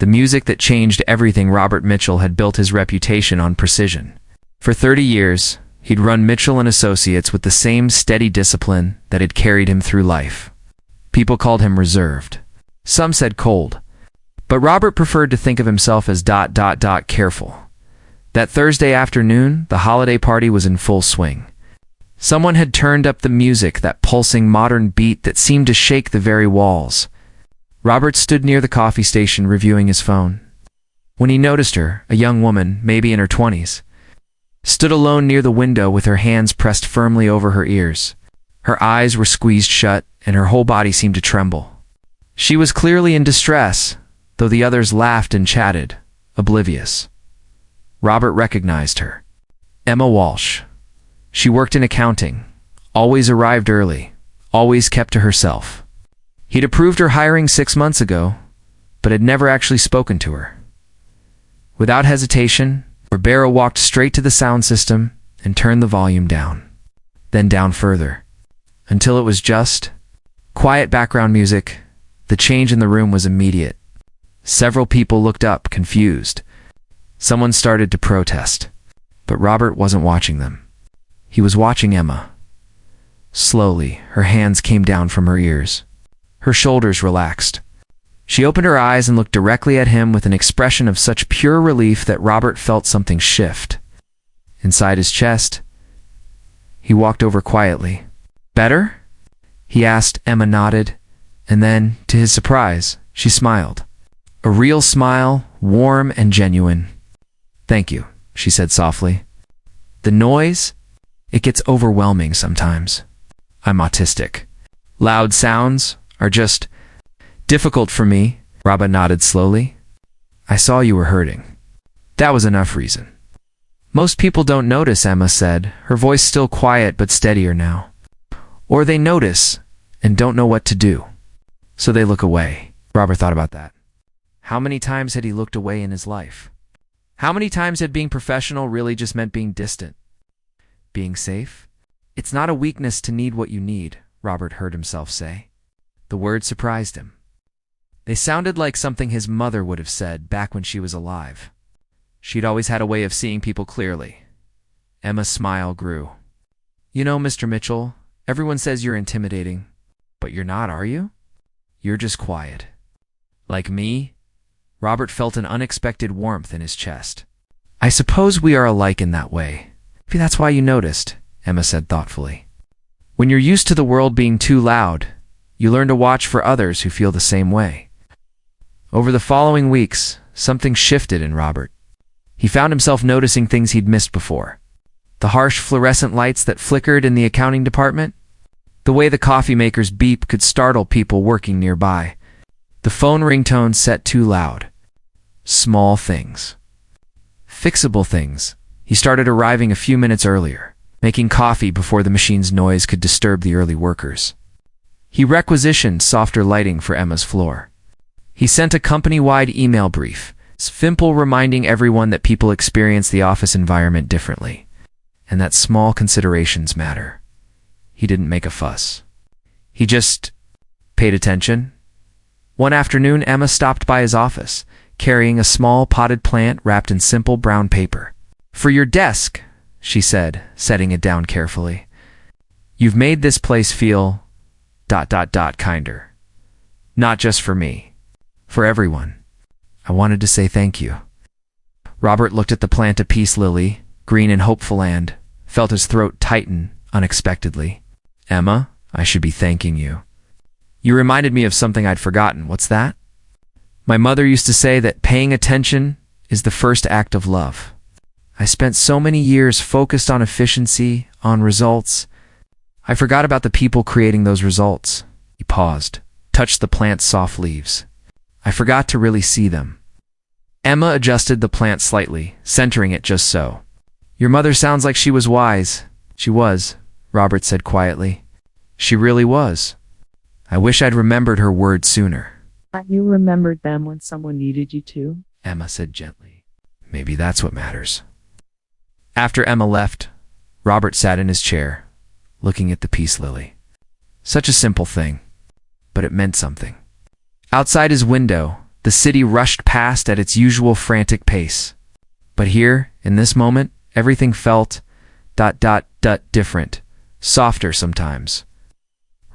The music that changed everything. Robert Mitchell had built his reputation on precision. For 30 years, he'd run Mitchell and Associates with the same steady discipline that had carried him through life. People called him reserved. Some said cold. But Robert preferred to think of himself as careful. That Thursday afternoon, the holiday party was in full swing. Someone had turned up the music, that pulsing modern beat that seemed to shake the very walls. Robert stood near the coffee station reviewing his phone. When he noticed her, a young woman, maybe in her 20s, stood alone near the window with her hands pressed firmly over her ears. Her eyes were squeezed shut, and her whole body seemed to tremble. She was clearly in distress, though the others laughed and chatted, oblivious. Robert recognized her. Emma Walsh. She worked in accounting, always arrived early, always kept to herself. He'd approved her hiring 6 months ago, but had never actually spoken to her. Without hesitation, Ribera walked straight to the sound system and turned the volume down, then down further, until it was just quiet background music. The change in the room was immediate. Several people looked up, confused. Someone started to protest, but Robert wasn't watching them. He was watching Emma. Slowly, her hands came down from her ears. Her shoulders relaxed. She opened her eyes and looked directly at him with an expression of such pure relief that Robert felt something shift. Inside his chest, he walked over quietly. "Better?" he asked. Emma nodded, and then, to his surprise, she smiled. A real smile, warm and genuine. "Thank you," she said softly. "The noise? It gets overwhelming sometimes. I'm autistic. Loud sounds are just difficult for me." Robert nodded slowly. "I saw you were hurting. That was enough reason." "Most people don't notice," Emma said, her voice still quiet but steadier now. "Or they notice and don't know what to do, so they look away." Robert thought about that. How many times had he looked away in his life? How many times had being professional really just meant being distant? Being safe? "It's not a weakness to need what you need," Robert heard himself say. The words surprised him. They sounded like something his mother would have said back when she was alive. She'd always had a way of seeing people clearly. Emma's smile grew. "You know, Mr. Mitchell, everyone says you're intimidating, but you're not, are you? You're just quiet." "Like me?" Robert felt an unexpected warmth in his chest. "I suppose we are alike in that way. Maybe that's why you noticed," Emma said thoughtfully. "When you're used to the world being too loud, you learn to watch for others who feel the same way." Over the following weeks, something shifted in Robert. He found himself noticing things he'd missed before. The harsh fluorescent lights that flickered in the accounting department. The way the coffee maker's beep could startle people working nearby. The phone ringtone set too loud. Small things. Fixable things. He started arriving a few minutes earlier, making coffee before the machine's noise could disturb the early workers. He requisitioned softer lighting for Emma's floor. He sent a company-wide email brief, simple, reminding everyone that people experience the office environment differently, and that small considerations matter. He didn't make a fuss. He just paid attention. One afternoon, Emma stopped by his office, carrying a small potted plant wrapped in simple brown paper. "For your desk," she said, setting it down carefully. "You've made this place feel ... kinder. Not just for me. For everyone. I wanted to say thank you." Robert looked at the plant, a peace lily, green and hopeful, and felt his throat tighten unexpectedly. "Emma, I should be thanking you. You reminded me of something I'd forgotten." "What's that?" "My mother used to say that paying attention is the first act of love. I spent so many years focused on efficiency, on results. I forgot about the people creating those results." He paused, touched the plant's soft leaves. "I forgot to really see them." Emma adjusted the plant slightly, centering it just so. "Your mother sounds like she was wise." "She was," Robert said quietly. "She really was. I wish I'd remembered her words sooner." "You remembered them when someone needed you to," Emma said gently. "Maybe that's what matters." After Emma left, Robert sat in his chair, looking at the peace lily. Such a simple thing, but it meant something. Outside his window, The city rushed past at its usual frantic pace. But here, in this moment, everything felt different, softer sometimes.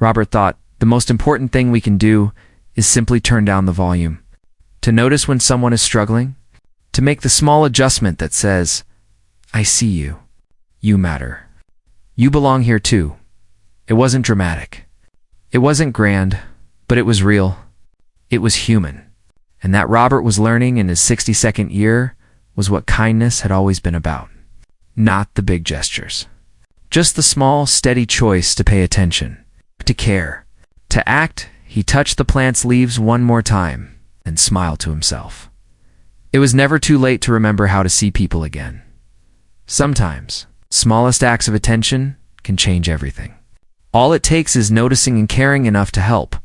Robert thought, the most important thing we can do is simply turn down the volume. To notice when someone is struggling, to make the small adjustment that says, I see you. You matter. You belong here too. It wasn't dramatic. It wasn't grand, but it was real. It was human. And that Robert was learning in his 62nd year was what kindness had always been about. Not the big gestures. Just the small, steady choice to pay attention, to care, to act. He touched the plant's leaves one more time and smiled to himself. It was never too late to remember how to see people again. Sometimes, smallest acts of attention can change everything. All it takes is noticing and caring enough to help.